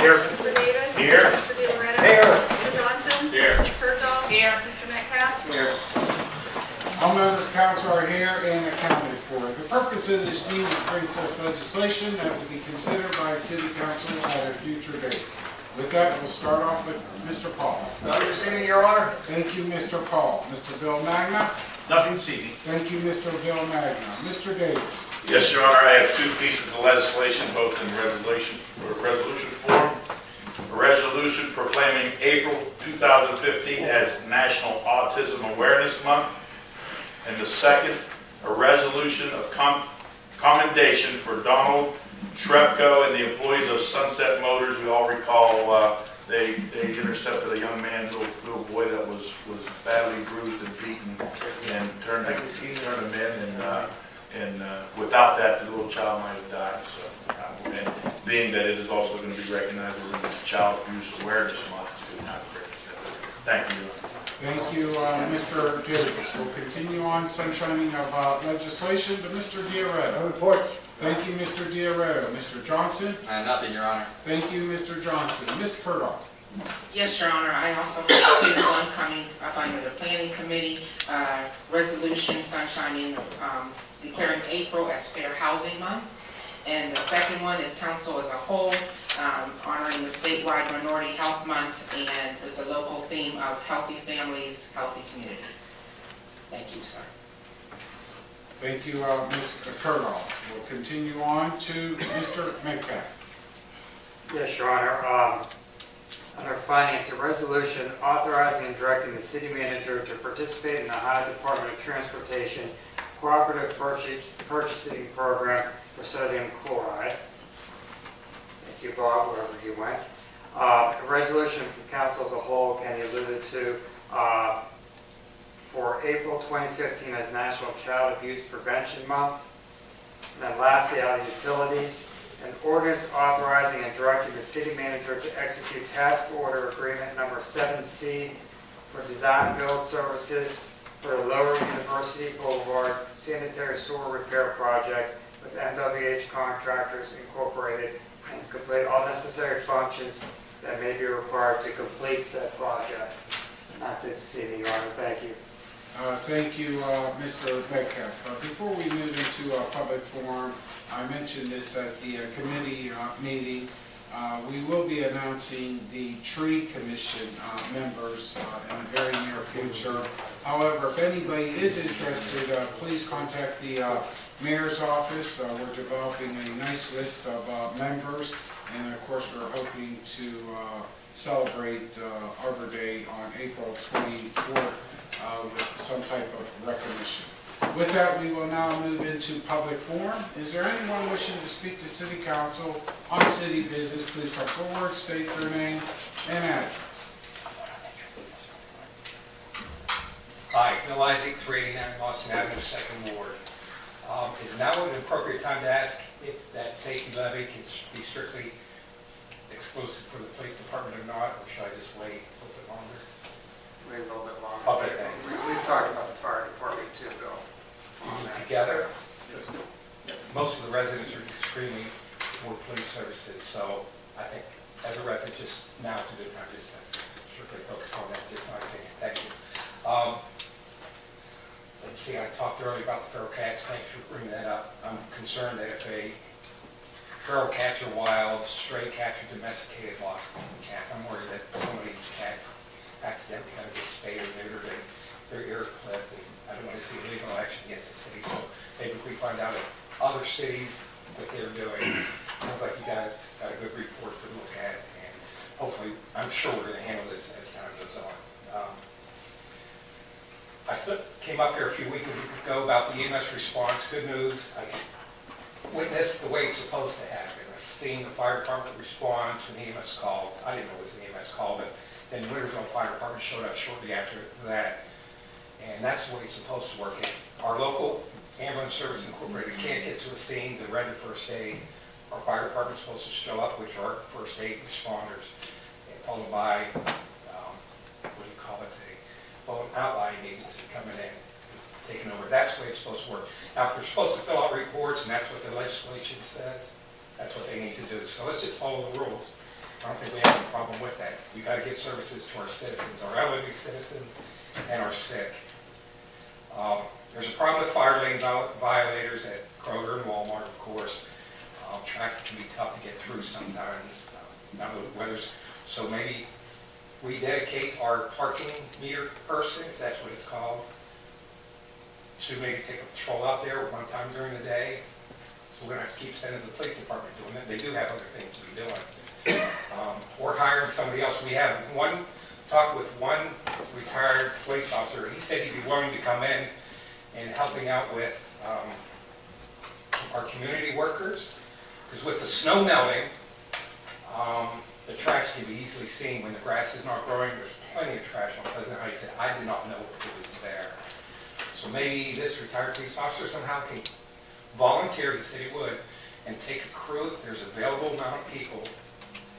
Here. Mr. Davis. Here. Mr. DiLoretto. Here. Mr. Johnson. Here. Ms. Kurtz. Here. Mr. Metcalf. Here. All members of council are here and accounted for. The purpose of this meeting is to bring forth legislation that will be considered by city council at a future date. With that, we'll start off with Mr. Paul. Nothing this evening, Your Honor. Thank you, Mr. Paul. Mr. Bill Magna. Nothing this evening. Thank you, Mr. Bill Magna. Mr. Davis. Yes, Your Honor, I have two pieces of legislation, both in resolution form. A resolution proclaiming April 2015 as National Autism Awareness Month. And the second, a resolution of commendation for Donald Trepko and the employees of Sunset Motors. We all recall they intercepted a young man, little boy that was badly bruised and beaten, and turned him in. And without that, the little child might have died. So, and being that it is also going to be recognized within the Child Abuse Awareness Month, thank you. Thank you, Mr. Davis. We'll continue on sunshining of legislation to Mr. D'Arretto. No report. Thank you, Mr. D'Arretto. Mr. Johnson. Nothing, Your Honor. Thank you, Mr. Johnson. Ms. Kurtz. Yes, Your Honor. I also have one coming up under the Planning Committee, resolution sunshining, declaring April as Fair Housing Month. And the second one is council as a whole, honoring the statewide Minority Health Month and with the local theme of healthy families, healthy communities. Thank you, sir. Thank you, Ms. Kurtz. We'll continue on to Mr. Metcalf. Yes, Your Honor. Under Finance, a resolution authorizing and directing the city manager to participate in the Ohio Department of Transportation Cooperative Purchasing Program for sodium chloride. Thank you, Bob, wherever you went. A resolution from council as a whole, Kenny alluded to, for April 2015 as National Child Abuse Prevention Month. And then lastly, out of utilities, an ordinance authorizing and directing the city manager to execute task order agreement number 7C for design build services for the Lower University Boulevard Sanitary Sewer Repair Project with MWH Contractors Incorporated and complete all necessary functions that may be required to complete said project. And that's it this evening, Your Honor. Thank you. Thank you, Mr. Metcalf. Before we move into public forum, I mentioned this at the committee meeting. We will be announcing the tree commission members in the very near future. However, if anybody is interested, please contact the mayor's office. We're developing a nice list of members, and of course we're hoping to celebrate Arbor Day on April 24th with some type of recognition. With that, we will now move into public forum. Is there anyone wishing to speak to City Council on city business? Please come forward, state your name and address. Hi, Bill Isaac, 389 Austin Avenue, 2nd Ward. Is now an appropriate time to ask if that safety levy can be strictly exclusive for the police department or not, or should I just wait a little bit longer? Wait a little bit longer. Okay, thanks. We've talked about the fire department too, Bill. Together, most of the residents are extremely for police services, so I think as a resident, just now is a good time just to strictly focus on that, just my opinion. Thank you. Let's see, I talked earlier about the feral cats. Thanks for bringing that up. I'm concerned that if a feral cats are wild, stray cats are domesticated, lost cats, I'm worried that some of these cats accidentally kind of get spayed or neutered, their ear clipped. I don't want to see legal action against the city, so maybe if we find out if other cities, what they're doing. Sounds like you guys got a good report to look at, and hopefully, I'm sure we're going to handle this as time goes on. I came up here a few weeks ago about the EMS response. Good news, I witnessed the way it's supposed to happen. I seen the fire department respond to an EMS call. I didn't know it was an EMS call, but then the Wintersville Fire Department showed up shortly after that. And that's the way it's supposed to work. Our local ambulance service incorporated can't get to a scene to render first aid. Our fire department's supposed to show up, which are first aid responders, and followed by, what do you call it, an outlying agency coming in, taking over. That's the way it's supposed to work. Now, if they're supposed to fill out reports, and that's what the legislation says, that's what they need to do. So let's just follow the rules. I don't think we have a problem with that. We got to get services to our citizens, our elderly citizens, and our sick. There's a problem with fire lane violators at Kroger and Walmart, of course. Traffic can be tough to get through sometimes, now the weather's, so maybe we dedicate our parking meter person, if that's what it's called, to maybe take a patrol out there one time during the day. So we don't have to keep sending the police department doing it. They do have other things to be doing. Or hiring somebody else. We have talked with one retired police officer. He said he'd be willing to come in and helping out with our community workers. Because with the snow melting, the trash can be easily seen when the grass is not growing. There's plenty of trash on Pleasant Heights that I did not know it was there. So maybe this retired police officer somehow can volunteer, he said he would, and take a crew, if there's available amount of people,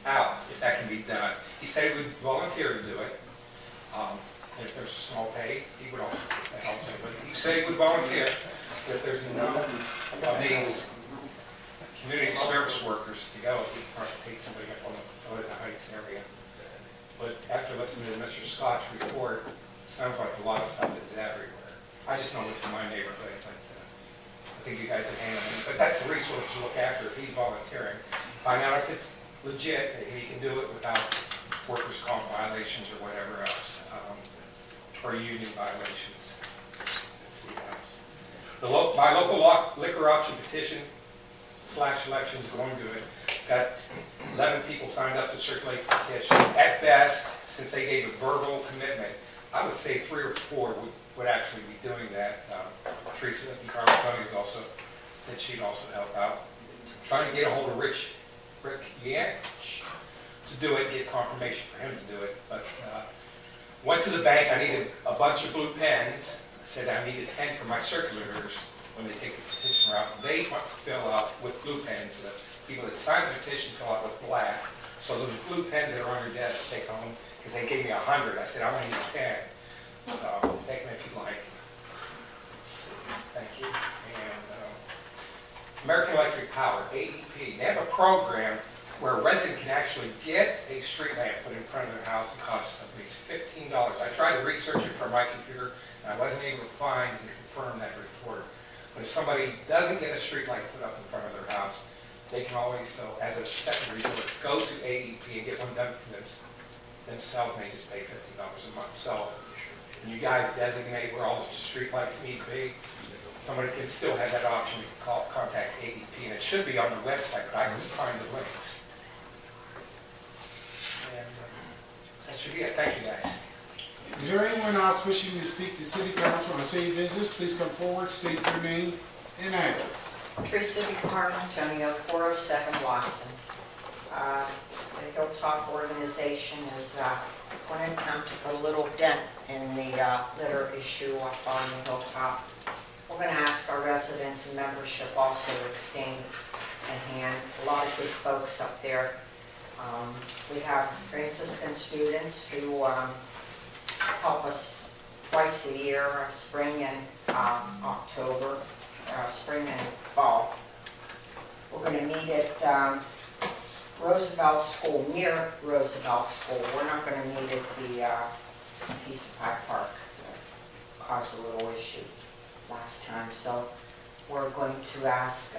out, if that can be done. He said he would volunteer to do it. And if there's a small pay, he would also help him. But he said he would volunteer if there's enough of these community service workers to go. We can take somebody up on the Pleasant Heights area. But after listening to Mr. Scott's report, it sounds like a lot of stuff is everywhere. I just know it's in my neighborhood, but I think you guys are handling it. But that's a resource to look after if he's volunteering. Find out if it's legit, that he can do it without workers' comp violations or whatever else, or union violations. Let's see what else. My local liquor option petition / election is going good. Got 11 people signed up to circulate the petition. At best, since they gave a verbal commitment, I would say 3 or 4 would actually be doing that. Teresa at the Carlton has also said she'd also help out. Trying to get a hold of Rick Yanch to do it, get confirmation for him to do it. But went to the bank, I needed a bunch of blue pens. I said I needed 10 for my circulators when they take the petition route. They want to fill out with blue pens. The people that sign the petition fill out with black. So those blue pens that are on your desk, take home, because they gave me 100. I said I only need 10. So take them if you like. Let's see. Thank you. And American Electric Power, AEP, they have a program where a resident can actually get a street lamp put in front of their house. It costs at least $15. I tried to research it from my computer, and I wasn't able to find and confirm that report. But if somebody doesn't get a street light put up in front of their house, they can always, so as a second resort, go to AEP and get one done for themselves, and they just pay $15 a month. So you guys designate where all the street lights need to be. Somebody can still have that option to contact AEP, and it should be on the website, but I can find the links. And that should be it. Thank you, guys. Is there anyone else wishing to speak to City Council on city business? Please come forward, state your name and address. Teresa DeCarlo, Antonio, 407 Watson. The Hilltop organization is going to attempt to put a little dent in the litter issue up on the Hilltop. We're going to ask our residents and membership also to extend a hand. A lot of good folks up there. We have Franciscan students who help us twice a year, spring and October, spring and fall. We're going to meet at Roosevelt School, near Roosevelt School. We're not going to meet at the piece of Pike Park that caused a little issue last time. So we're going to ask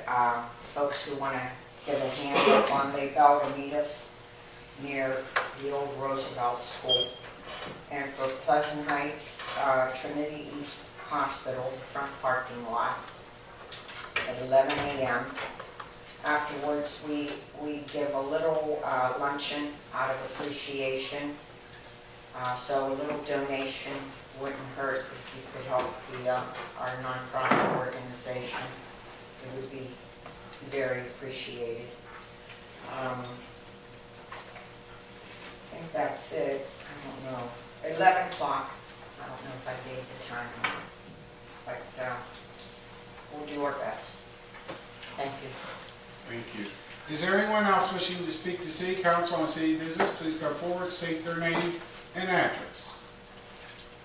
folks who want to give a hand at One Way Bell to meet us near the old Roosevelt School. And for Pleasant Heights, Trinity East Hospital, front parking lot at 11 a.m. Afterwards, we give a little luncheon out of appreciation. So a little donation wouldn't hurt if you could help our nonprofit organization. It would be very appreciated. I think that's it. I don't know. 11 o'clock. I don't know if I gave the time, but we'll do our best. Thank you. Thank you. Is there anyone else wishing to speak to City Council on city business? Please come forward, state their name and address.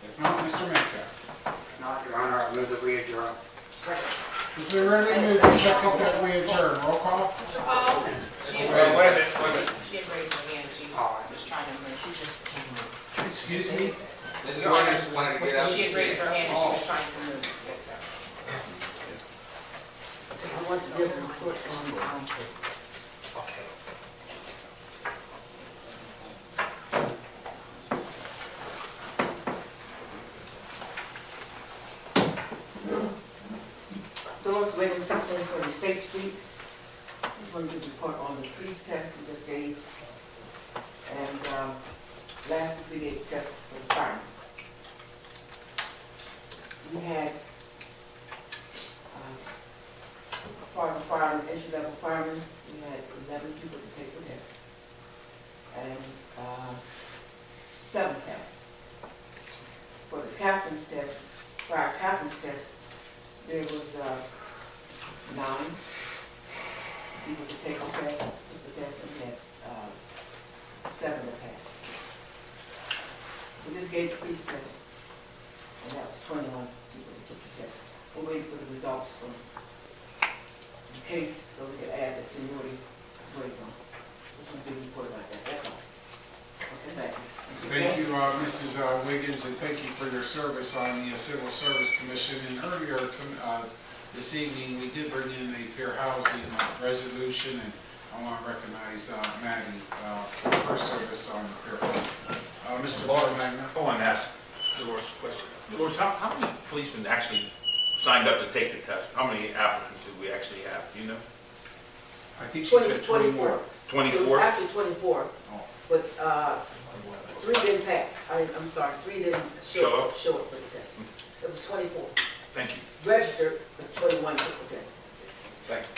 If not, Mr. Metcalf. Not, Your Honor, I move that we adjourn. It's been really moved and second that we adjourn. Roll call. Mr. Paul? Wait a minute. She had raised her hand. Excuse me? Mrs. Williams wanted to get up. She had raised her hand and she was trying to move. Yes, sir. I want to give a report on, Okay. Doris Williams, 1620 State Street. Just want to give a report on the police test we just gave. And last week we gave a test for the firemen. We had, as far as the firemen, entry-level firemen, we had 11 people to take the test. And 7 tests. For the captain's test, fire captain's test, there was 9 people to take the test, and we had 7 to pass. We just gave the police test, and that was 21 people that took the test. We're waiting for the results from the case, so we can add the seniority grades on. Just want to give you a report about that, that's all. Okay, thank you. Thank you, Mrs. Wiggins, and thank you for your service on the Civil Service Commission. And earlier this evening, we did bring in a fair housing resolution, and I want to recognize Maddie for her service on fair housing. Mr. Magna. I want to ask Dolores a question. Dolores, how many policemen actually signed up to take the test? How many applicants did we actually have? Do you know? I think she said 24. 24? Actually 24, Oh. but 3 didn't pass. I'm sorry, 3 didn't show up for the test. It was 24. Thank you. Registered, but 21 took the test. Thank you.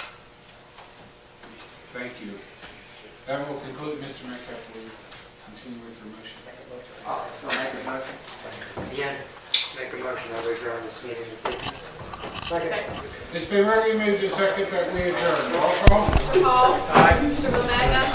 Thank you. That will conclude. Mr. Metcalf, will you continue with your motion? Oh, so make a motion. Again, make a motion that we adjourn this meeting this evening. Second. It's been really moved to second that we adjourn. Roll call. Mr. Hall? Mr. Romagna?